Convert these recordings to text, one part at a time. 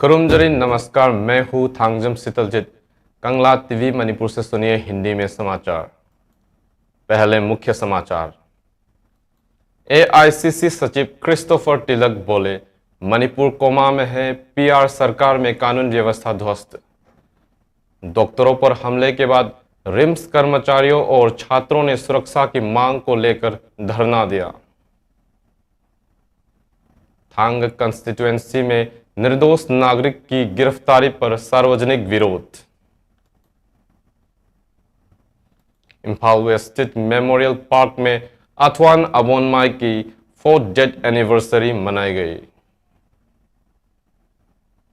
खुरुमजरी नमस्कार, मैं हूँ थांगजम शीतलजीत। कंगला टीवी मणिपुर से सुनिए हिंदी में समाचार। पहले मुख्य समाचार। एआईसीसी सचिव क्रिस्टोफर टिलक बोले, मणिपुर कोमा में है, पीआर सरकार में कानून व्यवस्था ध्वस्त। डॉक्टरों पर हमले के बाद रिम्स कर्मचारियों और छात्रों ने सुरक्षा की मांग को लेकर धरना दिया। थांग कंस्टिट्यूएंसी में निर्दोष नागरिक की गिरफ्तारी पर सार्वजनिक विरोध। इंफाल वेस्ट स्थित मेमोरियल पार्क में अथवान अबोनमाई की 4th डेथ एनिवर्सरी मनाई गई।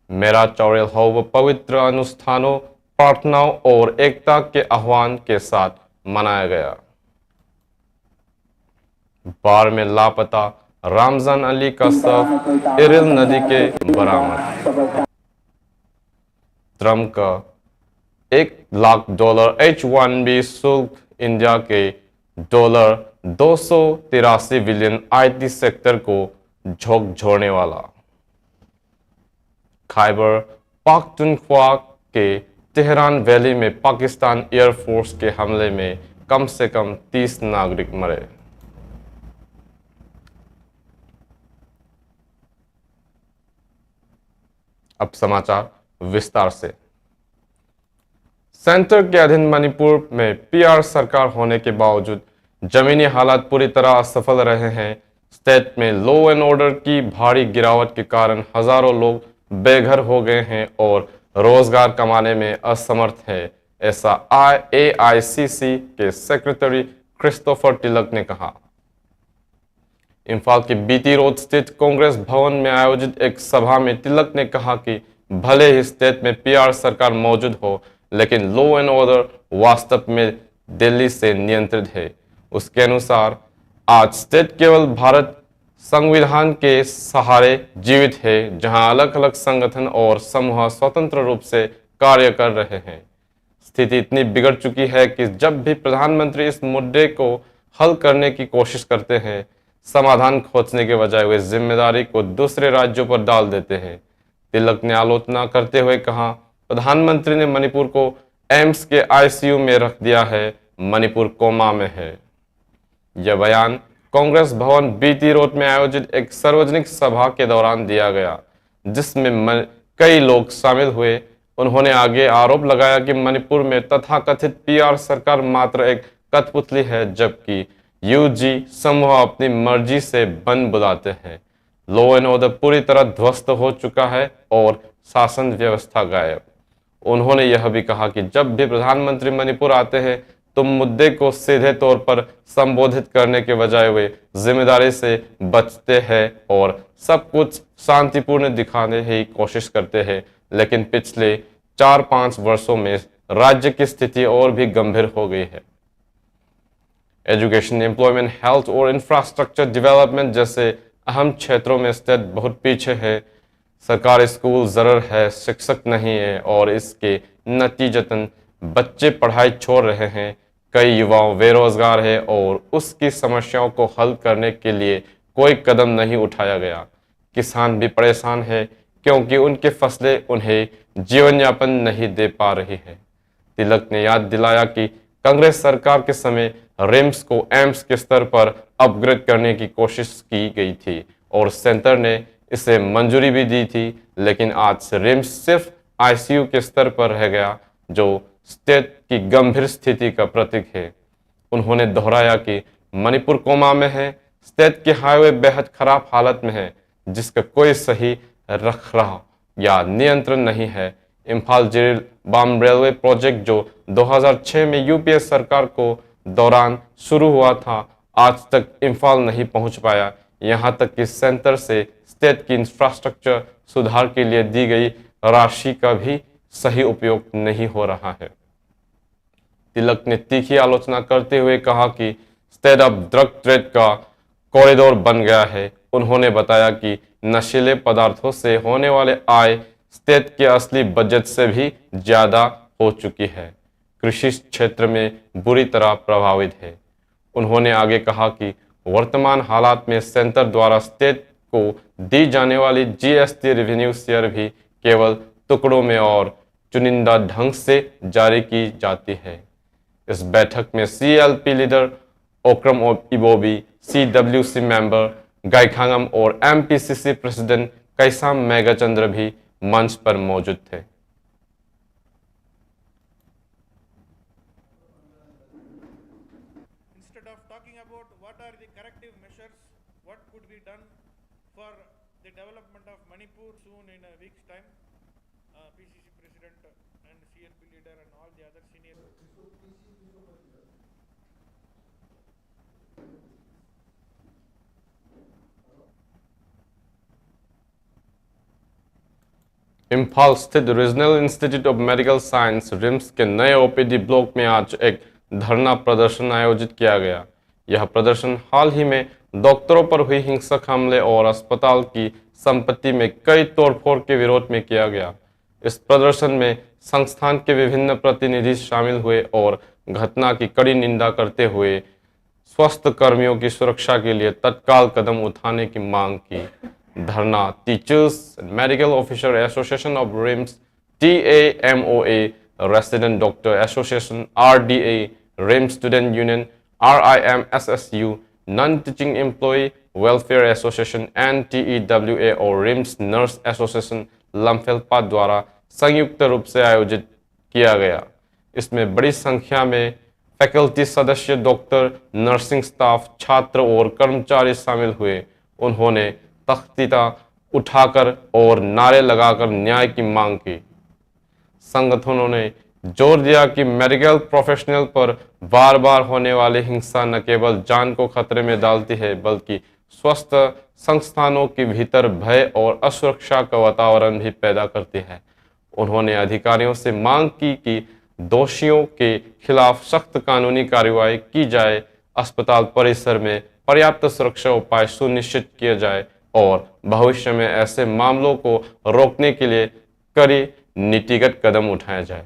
मेरा चौड़ेल हव पवित्र अनुष्ठानों, प्रार्थनाओं और एकता के आह्वान के साथ मनाया गया। बाढ़ में लापता रामजान अली का शव इरिल नदी के बरामद। ट्रंप का $1 लाख H-1B शुल्क इंडिया के $283 बिलियन आईटी सेक्टर को झोंकझोरने वाला। खैबर पख्तूनख्वा के तेहरान वैली में पाकिस्तान एयरफोर्स के हमले में कम से कम 30 नागरिक मरे। अब समाचार विस्तार से। सेंटर के अधीन मणिपुर में पीआर सरकार होने के बावजूद जमीनी हालात पूरी तरह असफल रहे हैं। स्टेट में लॉ एंड ऑर्डर की भारी गिरावट के कारण हजारों लोग बेघर हो गए हैं और रोजगार कमाने में असमर्थ है, ऐसा एआईसीसी के सेक्रेटरी क्रिस्टोफर टिलक ने कहा। इंफाल के बीटी रोड स्थित कांग्रेस भवन में आयोजित एक सभा में टिलक ने कहा कि भले ही स्टेट में पीआर सरकार मौजूद हो, लेकिन लॉ एंड ऑर्डर वास्तव में दिल्ली से नियंत्रित है। उसके अनुसार आज स्टेट केवल भारत संविधान के सहारे जीवित है, जहां अलग अलग संगठन और समूह स्वतंत्र रूप से कार्य कर रहे हैं। स्थिति इतनी बिगड़ चुकी है कि जब भी प्रधानमंत्री इस मुद्दे को हल करने की कोशिश करते हैं, समाधान खोजने के बजाय वे जिम्मेदारी को दूसरे राज्यों पर डाल देते हैं। तिलक ने आलोचना करते हुए कहा, प्रधानमंत्री ने मणिपुर को एम्स के आईसीयू में रख दिया है, मणिपुर कोमा में है। यह बयान कांग्रेस भवन बीटी रोड में आयोजित एक सार्वजनिक सभा के दौरान दिया गया, जिसमें कई लोग शामिल हुए। उन्होंने आगे आरोप लगाया कि मणिपुर में तथाकथित पीआर सरकार मात्र एक कठपुतली है, जबकि यूजी समूह अपनी मर्जी से बन बुलाते हैं। लॉ एंड ऑर्डर पूरी तरह ध्वस्त हो चुका है और शासन व्यवस्था गायब। उन्होंने यह भी कहा कि जब भी प्रधानमंत्री मणिपुर आते हैं तो मुद्दे को सीधे तौर पर संबोधित करने के बजाय वे जिम्मेदारी से बचते हैं और सब कुछ शांतिपूर्ण दिखाने की कोशिश करते हैं। लेकिन पिछले 4-5 वर्षों में राज्य की स्थिति और भी गंभीर हो गई है। एजुकेशन, एम्प्लॉयमेंट, हेल्थ और इंफ्रास्ट्रक्चर डेवलपमेंट जैसे अहम क्षेत्रों में स्टेट बहुत पीछे है। सरकारी स्कूल जरूर है, शिक्षक नहीं है और इसके नतीजतन बच्चे पढ़ाई छोड़ रहे हैं। कई युवाओं बेरोजगार है और उसकी समस्याओं को हल करने के लिए कोई कदम नहीं उठाया गया। किसान भी परेशान है क्योंकि उनकी फसलें उन्हें जीवन यापन नहीं दे पा रही है। तिलक ने याद दिलाया कि कांग्रेस सरकार के समय रिम्स को एम्स के स्तर पर अपग्रेड करने की कोशिश की गई थी और सेंटर ने इसे मंजूरी भी दी थी, लेकिन आज रिम्स सिर्फ आईसीयू के स्तर पर रह गया, जो स्टेट की गंभीर स्थिति का प्रतीक है। उन्होंने दोहराया कि मणिपुर कोमा में है, स्टेट के हाईवे बेहद खराब हालत में है, जिसका कोई सही रखरखाव या नियंत्रण नहीं है। इंफाल जिरिल बाम रेलवे प्रोजेक्ट जो 2006 में यूपीए सरकार को दौरान शुरू हुआ था, आज तक इंफाल नहीं पहुंच पाया। यहां तक कि सेंटर से स्टेट की इंफ्रास्ट्रक्चर सुधार के लिए दी गई राशि का भी सही उपयोग नहीं हो रहा है। तिलक ने तीखी आलोचना करते हुए कहा कि स्टेट अब ड्रग ट्रेड का कॉरिडोर बन गया है। उन्होंने बताया कि नशीले पदार्थों से होने वाले आय स्टेट के असली बजट से भी ज्यादा हो चुकी है। कृषि क्षेत्र में बुरी तरह प्रभावित है। उन्होंने आगे कहा कि वर्तमान हालात में सेंटर द्वारा स्टेट को दी जाने वाली जीएसटी रेवेन्यू शेयर भी केवल टुकड़ों में और चुनिंदा ढंग से जारी की जाती है। इस बैठक में CLP leader Okram Ibobi, CWC member Gaikhangam और MPCC प्रेसिडेंट कैसाम मेघाचंद्र भी मंच पर मौजूद थे। Instead of talking about what are the corrective measures, what could be done for the development of Manipur soon in a week's time, PCC President and CLP leader and all the other senior. Imphal स्थित regional institute of medical science RIMS के नए OPD block में आज एक धरना प्रदर्शन आयोजित किया गया। यह प्रदर्शन हाल ही में डॉक्टरों पर हुई हिंसक हमले और अस्पताल की संपत्ति में कई तोड़फोड़ के विरोध में किया गया। इस प्रदर्शन में संस्थान के विभिन्न प्रतिनिधि शामिल हुए और घटना की कड़ी निंदा करते हुए स्वास्थ्य कर्मियों की सुरक्षा के लिए तत्काल कदम उठाने की मांग की। धरना teachers medical officer association of RIMS, TAMOA, resident doctor association RDA, RIMS student union RIMSSU, non teaching employee welfare association NTEWA और रिम्स नर्स एसोसिएशन लम्फेल्पा द्वारा संयुक्त रूप से आयोजित किया गया। इसमें बड़ी संख्या में फैकल्टी सदस्य, डॉक्टर, नर्सिंग स्टाफ, छात्र और कर्मचारी शामिल हुए। उन्होंने तख्तीता उठाकर और नारे लगाकर न्याय की मांग की। संगठनों ने जोर दिया कि मेडिकल प्रोफेशनल पर बार बार होने वाली हिंसा न केवल जान को खतरे में डालती है बल्कि स्वस्थ संस्थानों के भीतर भय और असुरक्षा का वातावरण भी पैदा करती है। उन्होंने अधिकारियों से मांग की कि दोषियों के खिलाफ सख्त कानूनी कार्रवाई की जाए, अस्पताल परिसर में पर्याप्त सुरक्षा उपाय सुनिश्चित किए जाए और भविष्य में ऐसे मामलों को रोकने के लिए कड़ी नीतिगत कदम उठाया जाए।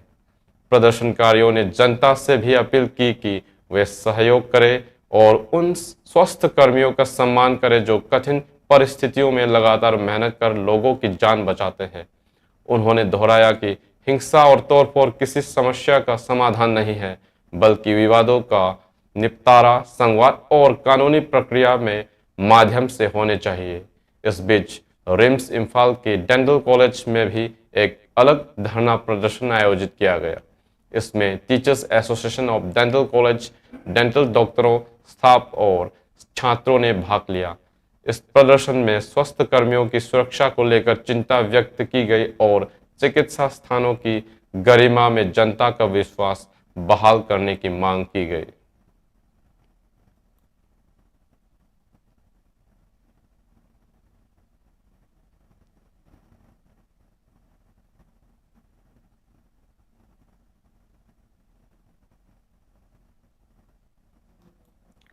प्रदर्शनकारियों ने जनता से भी अपील की कि वे सहयोग करें और उन स्वास्थ्य कर्मियों का सम्मान करें जो कठिन परिस्थितियों में लगातार मेहनत कर लोगों की जान बचाते हैं। उन्होंने दोहराया कि हिंसा और तोड़फोड़ किसी समस्या का समाधान नहीं है बल्कि विवादों का निपटारा संवाद और कानूनी प्रक्रिया में माध्यम से होने चाहिए। इस बीच रिम्स इम्फाल के डेंटल कॉलेज में भी एक अलग धरना प्रदर्शन आयोजित किया गया। इसमें teachers association of dental college, dental डॉक्टरों, स्टाफ और छात्रों ने भाग लिया। इस प्रदर्शन में स्वास्थ्य कर्मियों की सुरक्षा को लेकर चिंता व्यक्त की गई और चिकित्सा स्थानों की गरिमा में जनता का विश्वास बहाल करने की मांग की गई।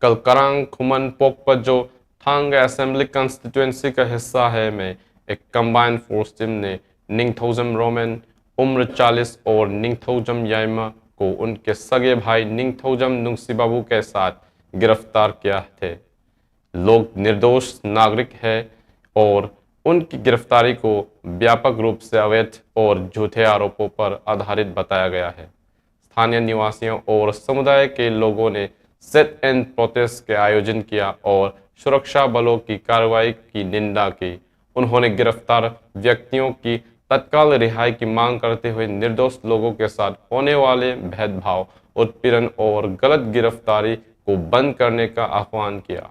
कल करांग खुमन पोकपत जो थांग असेंबली कंस्टिट्यूएंसी का हिस्सा है में एक कंबाइंड फोर्स टीम ने निंगथौजम रोमन उम्र 40 और निंगथौजम याइमा को उनके सगे भाई निंगथौजम नुंगसीबाबू के साथ गिरफ्तार किया थे। लोग निर्दोष नागरिक हैं और उनकी गिरफ्तारी को व्यापक रूप से अवैध और झूठे आरोपों पर आधारित बताया गया है। स्थानीय निवासियों और समुदाय के लोगों ने सेट एंड प्रोटेस्ट के आयोजन किया और सुरक्षा बलों की कार्रवाई की निंदा की। उन्होंने गिरफ्तार व्यक्तियों की तत्काल रिहाई की मांग करते हुए निर्दोष लोगों के साथ होने वाले भेदभाव, उत्पीड़न और गलत गिरफ्तारी को बंद करने का आह्वान किया।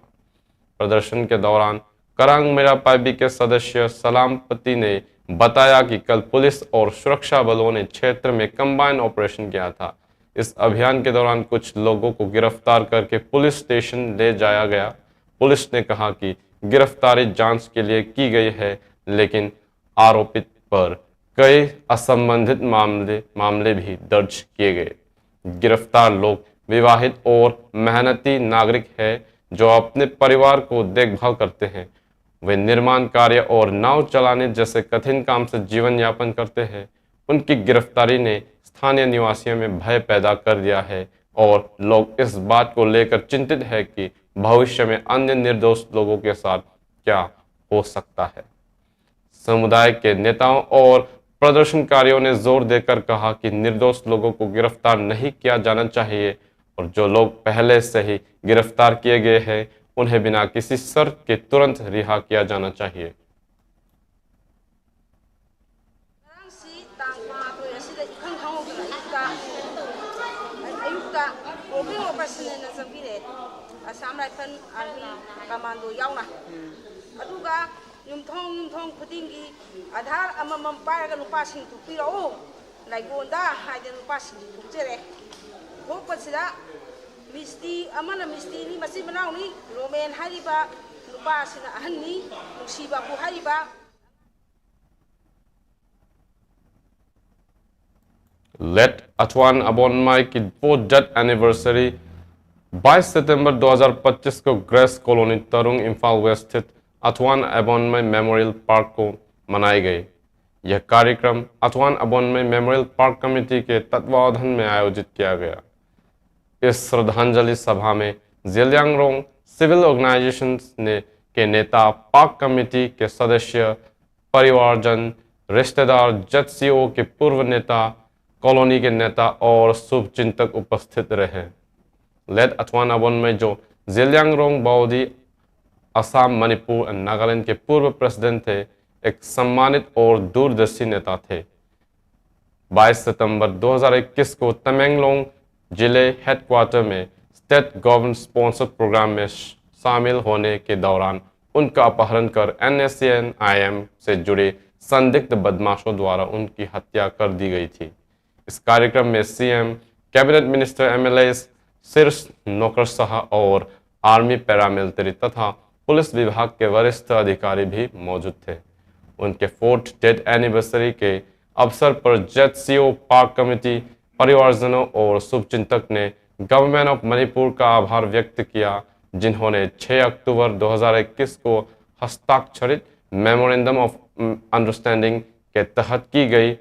प्रदर्शन के दौरान करांग मेरा पाइबी के सदस्य सलामपति ने बताया कि कल पुलिस और सुरक्षा बलों ने क्षेत्र में कंबाइंड ऑपरेशन किया था। इस अभियान के दौरान कुछ लोगों को गिरफ्तार करके पुलिस स्टेशन ले जाया गया। पुलिस ने कहा कि गिरफ्तारी जांच के लिए की गई है, लेकिन आरोपित पर कई असंबंधित मामले भी दर्ज किए गए। गिरफ्तार लोग विवाहित और मेहनती नागरिक हैं जो अपने परिवार को देखभाल करते हैं। वे निर्माण कार्य और नाव चलाने जैसे कठिन काम से जीवन यापन करते हैं। उनकी गिरफ्तारी ने स्थानीय निवासियों में भय पैदा कर दिया है और लोग इस बात को लेकर चिंतित है कि भविष्य में अन्य निर्दोष लोगों के साथ क्या हो सकता है। समुदाय के नेताओं और प्रदर्शनकारियों ने जोर देकर कहा कि निर्दोष लोगों को गिरफ्तार नहीं किया जाना चाहिए और जो लोग पहले से ही गिरफ्तार किए गए हैं उन्हें बिना किसी शर्त के तुरंत रिहा किया जाना चाहिए। Assam Rifle Army Commando yauna aduga yumthong khudingi adhar amamam paraga lupa sing thupiro laigonda haide lupa sing thupjere thopasida misti amana misti ni masi banau ni romen hariba lupa sina ahanni nusiba ku hariba। Late Athwan Abonmai की fourth death anniversary 22 सितंबर 2025 को Grace Colony Tarung Imphal West स्थित Athwan अबोनमाई memorial park को मनाई गई। यह कार्यक्रम अथवान अबोनमाई memorial park committee के तत्वावधान में आयोजित किया गया। इस श्रद्धांजलि सभा में जेलियांगरोंग सिविल ऑर्गेनाइजेशन के नेता, पार्क कमेटी के सदस्य, परिवारजन, रिश्तेदार, जेडसीओ के पूर्व नेता, कॉलोनी के नेता और शुभचिंतक उपस्थित रहे। लेट अथवान अबोनमाई जो जेलियांगरोंग बाओदी असम, मणिपुर और नागालैंड के पूर्व प्रेसिडेंट थे, एक सम्मानित और दूरदर्शी नेता थे। 22 सितंबर 2021 को तमेंगलोंग जिले हेडक्वार्टर में स्टेट गवर्नमेंट स्पॉन्सर्ड प्रोग्राम में शामिल होने के दौरान उनका अपहरण कर NSCN-IM से जुड़े संदिग्ध बदमाशों द्वारा उनकी हत्या कर दी गई थी। इस कार्यक्रम में CM, कैबिनेट मिनिस्टर, MLAs, शीर्ष नौकरशाह और आर्मी पैरामिलिट्री तथा पुलिस विभाग के वरिष्ठ अधिकारी भी मौजूद थे। उनके फोर्थ डेथ एनिवर्सरी के अवसर पर जेडसीओ, पार्क कमेटी, परिवारजनों और शुभचिंतक ने गवर्नमेंट ऑफ मणिपुर का आभार व्यक्त किया, जिन्होंने 6 अक्टूबर 2021 को हस्ताक्षरित मेमोरेंडम ऑफ अंडरस्टैंडिंग के तहत की गई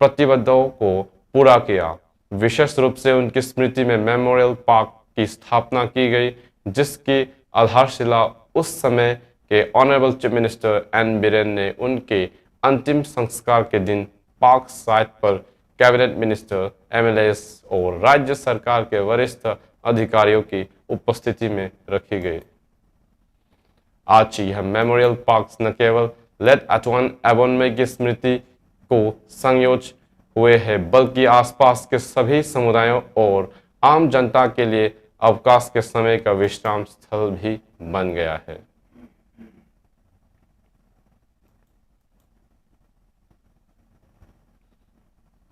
प्रतिबद्धताओं को पूरा किया। विशेष रूप से उनकी स्मृति में मेमोरियल पार्क की स्थापना की गई, जिसकी आधारशिला उस समय के honourable chief minister N. Biren ने उनके अंतिम संस्कार के दिन पार्क साइट पर कैबिनेट मिनिस्टर, MLAs और राज्य सरकार के वरिष्ठ अधिकारियों की उपस्थिति में रखी गई। आज यह मेमोरियल पार्क न केवल लेट अथवान अबोनमाई की स्मृति को संयोज हुए हैं, बल्कि आसपास के सभी समुदायों और आम जनता के लिए अवकाश के समय का विश्राम स्थल भी बन गया है।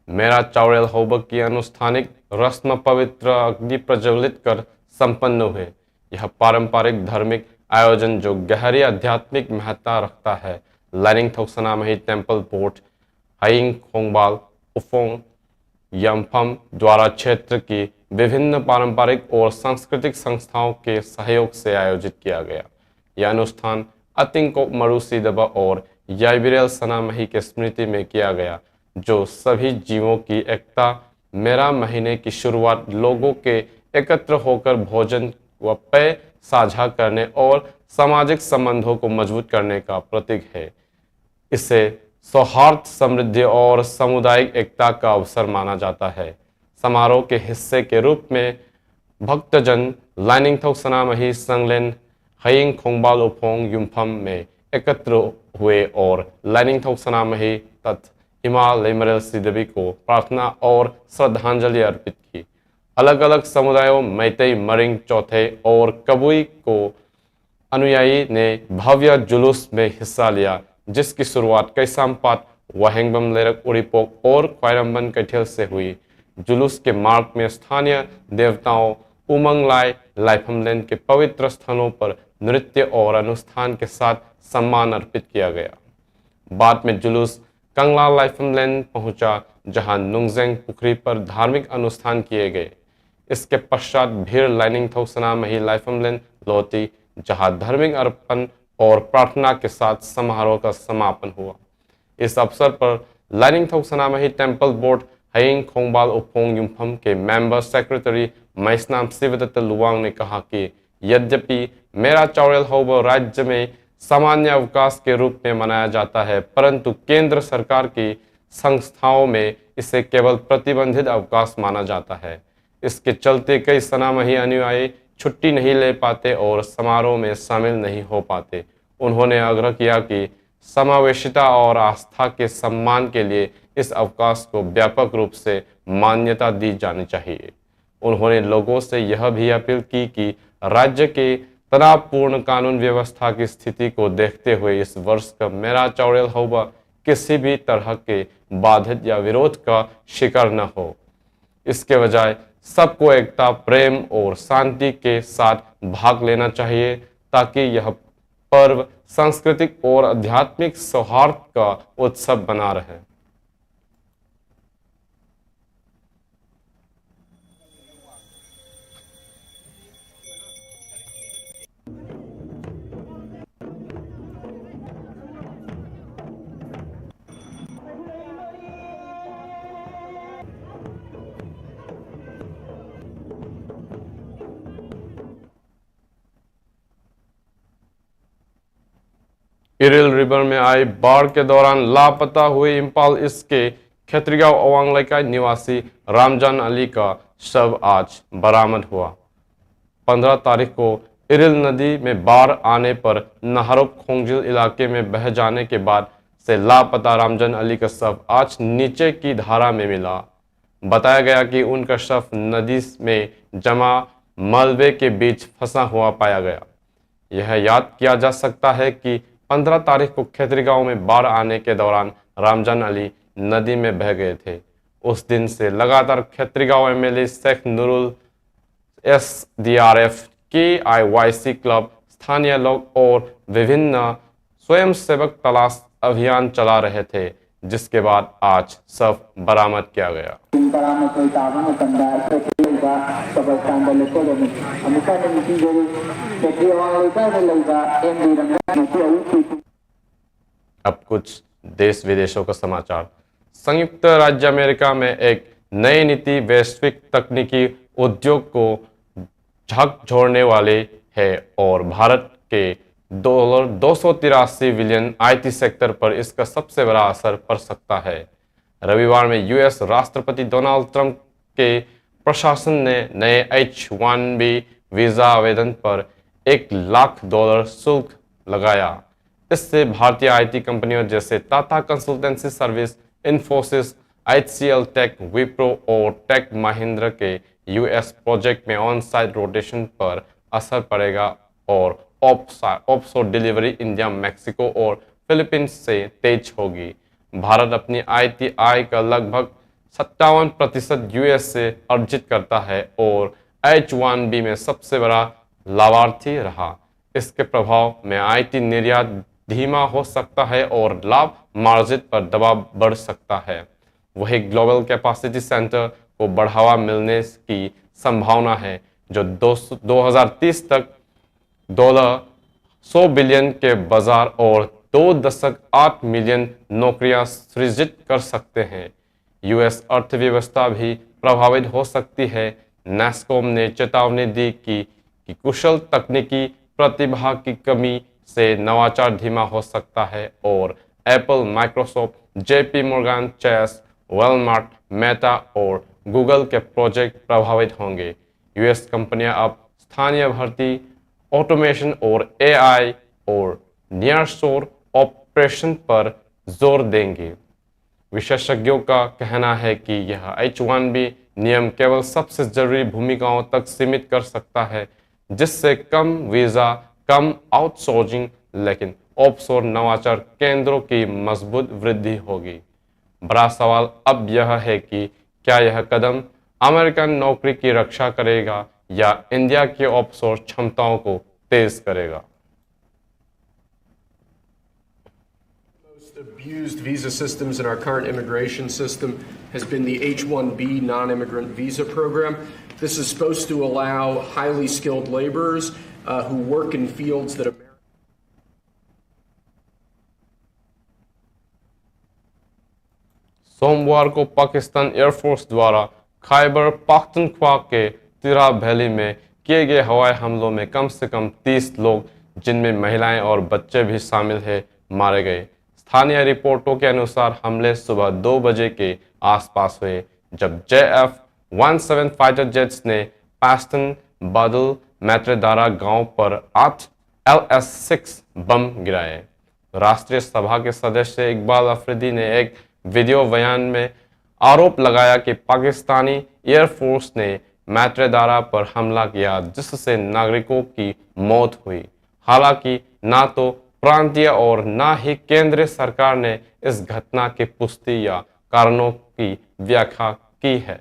मेरा चावरेल होबक की अनुष्ठानिक रस्म पवित्र अग्नि प्रज्वलित कर संपन्न हुए। यह पारंपरिक धार्मिक आयोजन जो गहरी आध्यात्मिक महत्ता रखता है, लाइनिंगथोक सनामही टेम्पल बोर्ड, हाइंग खोंगबाल, उफोंग, यम्फम द्वारा क्षेत्र की विभिन्न पारंपरिक और सांस्कृतिक संस्थाओं के सहयोग से आयोजित किया गया। यह अनुष्ठान अतिंको मरुसीदबा और याइबिरेल सनामही के स्मृति में किया गया, जो सभी जीवों की एकता, मेरा महीने की शुरुआत लोगों के एकत्र होकर भोजन व पेय साझा करने और सामाजिक संबंधों को मजबूत करने का प्रतीक है। इसे सौहार्द, समृद्धि और सामुदायिक एकता का अवसर माना जाता है। समारोह के हिस्से के रूप में भक्तजन लाइनिंगथोक सनामही संगलेन हाइंग खोंगबाल उफोंग युम्फम में एकत्र हुए और लाइनिंगथोक सनामही तथा हिमालय मरेल सिदबी को प्रार्थना और श्रद्धांजलि अर्पित की। अलग अलग समुदायों मैतेई, मरिंग, चौथे और कबुई को अनुयायी ने भव्य जुलूस में हिस्सा लिया, जिसकी शुरुआत कैसामपात, वहेंगबम लेरक उड़ीपोक और ख्वाइरम्बन कैठेल से हुई। जुलूस के मार्ग में स्थानीय देवताओं उमंग लाई लाइफमलैन के पवित्र स्थलों पर नृत्य और अनुष्ठान के साथ सम्मान अर्पित किया गया। बाद में जुलूस कंगला लाइफमलैन पहुंचा, जहां नुंगजेंग पुखरी पर धार्मिक अनुष्ठान किए गए। इसके पश्चात भीड़ लाइनिंगथोक सनामही लाइफमलैन लौटी, जहां धार्मिक अर्पण और प्रार्थना के साथ समारोह का समापन हुआ। इस अवसर पर लाइनिंगथोक सनामही टेम्पल बोर्ड हाइंग खोंगबाल उफोंग युम्फम के मेंबर सेक्रेटरी मैसनाम शिवदत्त लुवांग ने कहा कि यद्यपि मेरा चावरेल होबो राज्य में सामान्य अवकाश के रूप में मनाया जाता है, परंतु केंद्र सरकार की संस्थाओं में इसे केवल प्रतिबंधित अवकाश माना जाता है। इसके चलते कई सनामही अनुयायी छुट्टी नहीं ले पाते और समारोह में शामिल नहीं हो पाते। उन्होंने आग्रह किया कि समावेशिता और आस्था के सम्मान के लिए इस अवकाश को व्यापक रूप से मान्यता दी जानी चाहिए। उन्होंने लोगों से यह भी अपील की कि राज्य के तनावपूर्ण कानून व्यवस्था की स्थिति को देखते हुए इस वर्ष का मेरा चौड़ेल हौबा किसी भी तरह के बाधित या विरोध का शिकार न हो। इसके बजाय सबको एकता, प्रेम और शांति के साथ भाग लेना चाहिए ताकि यह पर्व सांस्कृतिक और आध्यात्मिक सौहार्द का उत्सव बना रहे। इरिल रिवर में आई बाढ़ के दौरान लापता हुए इम्फाल ईस्ट के खेतरीगांव अवांगलेका निवासी रामजान अली का शव आज बरामद हुआ। 15 तारीख को इरिल नदी में बाढ़ आने पर नाहरुप खोंगजिल इलाके में बह जाने के बाद से लापता रामजान अली का शव आज नीचे की धारा में मिला। बताया गया कि उनका शव नदी में जमा मलबे के बीच फंसा हुआ पाया गया। यह याद किया जा सकता है कि 15 तारीख को खेतरीगांव में बाढ़ आने के दौरान रामजान अली नदी में बह गए थे। उस दिन से लगातार Khetrigaon MLA Sheikh Nurul, SDRF, KIYC club, स्थानीय लोग और विभिन्न स्वयंसेवक तलाश अभियान चला रहे थे, जिसके बाद आज शव बरामद किया गया। अब कुछ देश विदेशों का समाचार। संयुक्त राज्य अमेरिका में एक नई नीति वैश्विक तकनीकी उद्योग को झकझोरने वाले है और भारत के $283 बिलियन आईटी सेक्टर पर इसका सबसे बड़ा असर पड़ सकता है। रविवार में यूएस राष्ट्रपति डोनाल्ड ट्रंप के प्रशासन ने नए H-1B वीजा आवेदन पर $1 लाख शुल्क लगाया। इससे भारतीय आईटी कंपनियों जैसे Tata consultancy service, Infosys, HCL tech, Wipro और टेक महिंद्रा के यूएस प्रोजेक्ट में ऑन साइट रोटेशन पर असर पड़ेगा और ऑफशोर डिलीवरी इंडिया, मैक्सिको और फिलीपींस से तेज होगी। भारत अपनी आईटी आय का लगभग 57% यूएस से अर्जित करता है और H-1B में सबसे बड़ा लाभार्थी रहा। इसके प्रभाव में आईटी निर्यात धीमा हो सकता है और लाभ मार्जिन पर दबाव बढ़ सकता है। वही ग्लोबल कैपेसिटी सेंटर को बढ़ावा मिलने की संभावना है, जो 2030 तक $100 बिलियन के बाजार और 2.8 मिलियन नौकरियां सृजित कर सकते हैं। यूएस अर्थव्यवस्था भी प्रभावित हो सकती है। नैस्कॉम ने चेतावनी दी कि कुशल तकनीकी प्रतिभा की कमी से नवाचार धीमा हो सकता है और Apple, Microsoft, JP Morgan Chase, Walmart, Meta और गूगल के प्रोजेक्ट प्रभावित होंगे। यूएस कंपनियां अब स्थानीय भर्ती, ऑटोमेशन और एआई और नियरशोर ऑपरेशन पर जोर देंगे। विशेषज्ञों का कहना है कि यह H-1B नियम केवल सबसे जरूरी भूमिकाओं तक सीमित कर सकता है, जिससे कम वीजा, कम आउटसोर्सिंग, लेकिन ऑफशोर नवाचार केंद्रों की मजबूत वृद्धि होगी। बड़ा सवाल अब यह है कि क्या यह कदम अमेरिकन नौकरी की रक्षा करेगा या इंडिया की ऑफशोर क्षमताओं को तेज करेगा। Abused visa systems in our current immigration system has been the H-1B non-immigrant visa program. This is supposed to allow highly skilled laborers who work in fields that America सोमवार को Pakistan air force द्वारा खैबर पख्तूनख्वा के तिरा valley में किए गए हवाई हमलों में कम से कम 30 लोग, जिनमें महिलाएं और बच्चे भी शामिल हैं, मारे गए। स्थानीय रिपोर्टों के अनुसार हमले सुबह 2 बजे के आसपास हुए, जब JF-17 फाइटर जेट्स ने पैस्टन बादल मैत्रेदारा गांव पर 8 LS-6 बम गिराए। राष्ट्रीय सभा के सदस्य इकबाल अफरीदी ने एक वीडियो बयान में आरोप लगाया कि पाकिस्तानी एयरफोर्स ने मैत्रेदारा पर हमला किया, जिससे नागरिकों की मौत हुई। हालांकि ना तो प्रांतीय और ना ही केंद्रीय सरकार ने इस घटना की पुष्टि या कारणों की व्याख्या की है।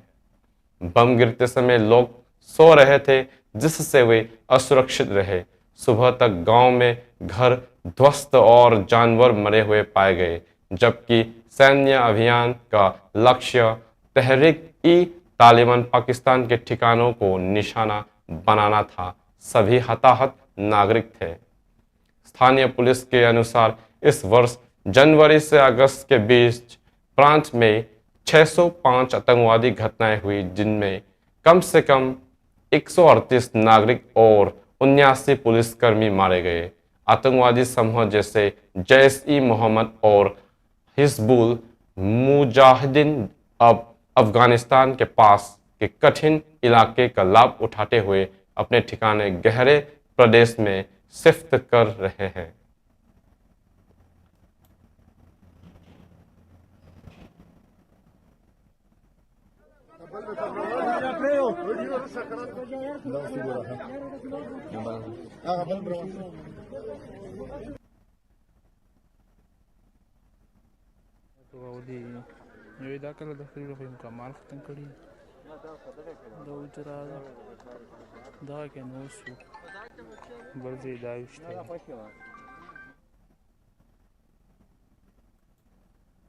बम गिरते समय लोग सो रहे थे, जिससे वे असुरक्षित रहे। सुबह तक गांव में घर ध्वस्त और जानवर मरे हुए पाए गए, जबकि सैन्य अभियान का लक्ष्य तहरीक-ई-तालिबान पाकिस्तान के ठिकानों को निशाना बनाना था। सभी हताहत नागरिक थे। स्थानीय पुलिस के अनुसार इस वर्ष जनवरी से अगस्त के बीच प्रांत में 605 आतंकवादी घटनाएं हुई, जिनमें कम से कम 138 नागरिक और 79 पुलिसकर्मी मारे गए। आतंकवादी समूह जैसे जैश-ई-मोहम्मद और हिजबुल मुजाहिदीन अब अफगानिस्तान के पास के कठिन इलाके का लाभ उठाते हुए अपने ठिकाने गहरे प्रदेश में शिफ्ट कर रहे हैं।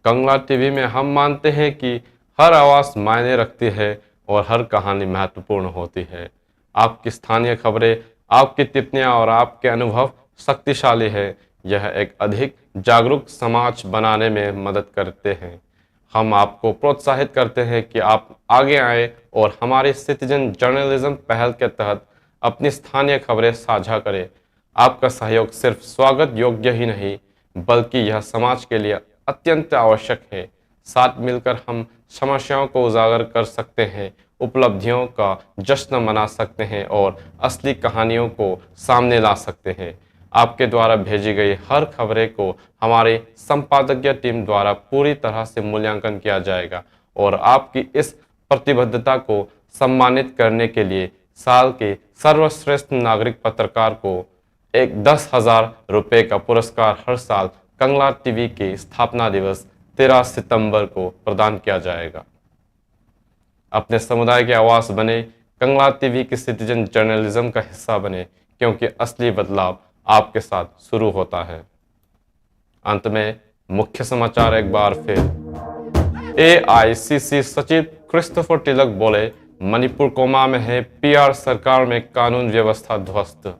कंगला टीवी में हम मानते हैं कि हर आवाज मायने रखती है और हर कहानी महत्वपूर्ण होती है। आपकी स्थानीय खबरें, आपकी टिप्पणियां और आपके अनुभव शक्तिशाली है। यह एक अधिक जागरूक समाज बनाने में मदद करते हैं। हम आपको प्रोत्साहित करते हैं कि आप आगे आएं और हमारे सिटीजन जर्नलिज्म पहल के तहत अपनी स्थानीय खबरें साझा करें। आपका सहयोग सिर्फ स्वागत योग्य ही नहीं, बल्कि यह समाज के लिए अत्यंत आवश्यक है। साथ मिलकर हम समस्याओं को उजागर कर सकते हैं, उपलब्धियों का जश्न मना सकते हैं और असली कहानियों को सामने ला सकते हैं। आपके द्वारा भेजी गई हर खबरें को हमारे संपादकीय टीम द्वारा पूरी तरह से मूल्यांकन किया जाएगा और आपकी इस प्रतिबद्धता को सम्मानित करने के लिए साल के सर्वश्रेष्ठ नागरिक पत्रकार को एक 10,000 रुपये का पुरस्कार हर साल कंगला टीवी के स्थापना दिवस 13 सितंबर को प्रदान किया जाएगा। अपने समुदाय की आवाज बने, कंगला टीवी की सिटीजन जर्नलिज्म का हिस्सा बने, क्योंकि असली बदलाव आपके साथ शुरू होता है। अंत में मुख्य समाचार एक बार फिर। AICC सचिव क्रिस्टोफर टिलक बोले, मणिपुर कोमा में है PR सरकार में कानून व्यवस्था ध्वस्त।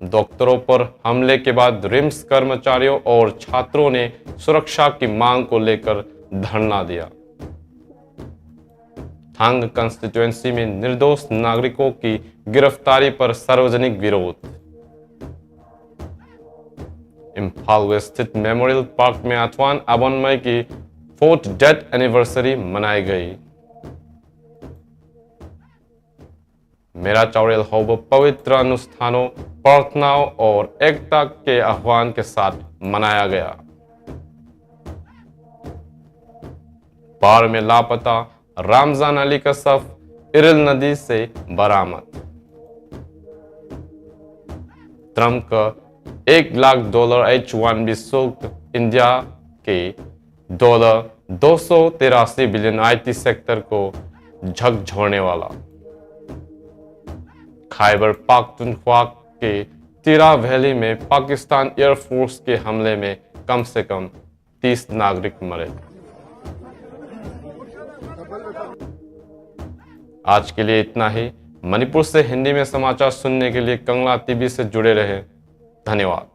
डॉक्टरों पर हमले के बाद रिम्स कर्मचारियों और छात्रों ने सुरक्षा की मांग को लेकर धरना दिया। थांग कंस्टिट्यूएंसी में निर्दोष नागरिकों की गिरफ्तारी पर सार्वजनिक विरोध। इम्फाल वेस्ट स्थित मेमोरियल पार्क में अथवान अबोनमई की 4th डेथ एनिवर्सरी मनाई गई। मेरा चौड़ेल होब पवित्र अनुष्ठानों, प्रार्थनाओं और एकता के आह्वान के साथ मनाया गया। बाढ़ में लापता रामजान अली का शव इरिल नदी से बरामद। ट्रंप का $1 लाख H-1B शुल्क इंडिया के $283 बिलियन IT सेक्टर को झकझोरने वाला। खैबर पख्तूनख्वा के तिरा वैली में पाकिस्तान एयरफोर्स के हमले में कम से कम 30 नागरिक मरे। आज के लिए इतना ही। मणिपुर से हिंदी में समाचार सुनने के लिए कंगला टीवी से जुड़े रहे। धन्यवाद।